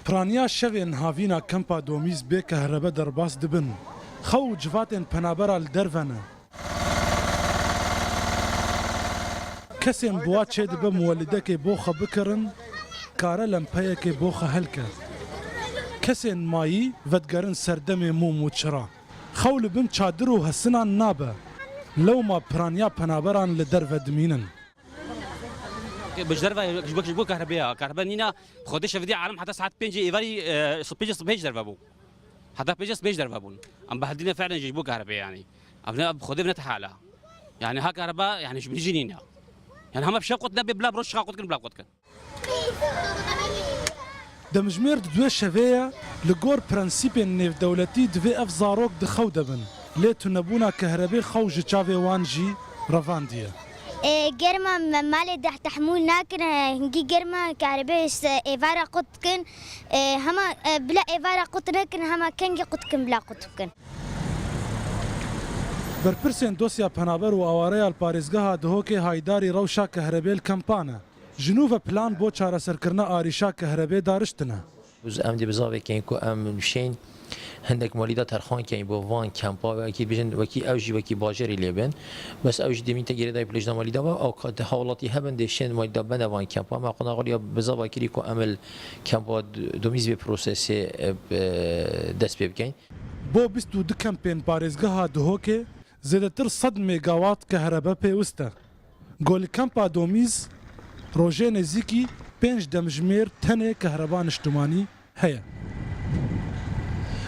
پرانیا شوین هاوینا کمپا دومیز به کهربا درباس دبن خو جواتن پنابرال درونه کسیم بوا چه دبه مولده که بوخه بکرن کاره لمپه که بوخه هلکه کسین مایی ودگرن سردم مومو چرا خول بم چادر و حسنان نابه لو ما پرانیا پنابران لدر ودمینن باش درفا جبوك كهرباء نينا خودش فدي عالم حتى ساعات بيجي ايفاري صبيج درفا بو حتى بيجي درفا بون ام بهدينا فعلا جبوك كهرباء يعني ابنا خودي بنت حاله يعني ها كهرباء يعني شو بيجي نينا يعني هم بشقتنا بلا بروش قوتكن بلا قوتكن دمجمير دوی شویه لگور پرنسیپ نیف دولتی دوی افزاروک دخو دبن لیتو نبونا کهربی خوج چاوی وانجی رواندیه گرما مال ده تحمول ناکن هنگی گرما کهربیش ایوارا قطکن هما بلا ایوارا قط نکن هما کنگی قطکن بلا قطکن برپرسین دوسیا پنابر و آواره الپاریزگاه دهوک هایداری روشا کهربیل کمپانه جنوب پلان بو چاره سرکرنا آریشا کهربی دارشتنه از ام دی بزاوی که اینکو ام نشین هندک مالیدا ترخان که این با وان کمپا و کی بیشن و کی اوجی و کی باجری لیبن بس اوج دیمین تگیره دای پلیجنا مالیدا و او که حوالاتی هبن دیشن مالیدا بن وان کمپا ما قنا قلیا بزاوی کی کو عمل کمپا دومیز به پروسس دست بکن بو 22 کمپین پاریزگاه دهوک زیادتر 100 مگاوات کهربا پیوسته گل کمپا دومیز روژه نزیکی 5 دمجمیر تنه کهربان اجتماعی هيا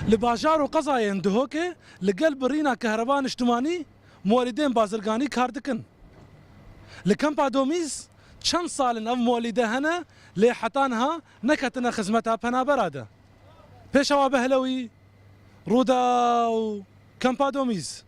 لباجار و قضايا دهوكي لقلب رينا كهربان اجتماعي مولدين بازرگاني كاردكن لكمبا دوميز چند سال او مولده هنا لي حتانها نكتنا خدمتها پنابراده پیشوا بهلوي رودا و كمبا دوميز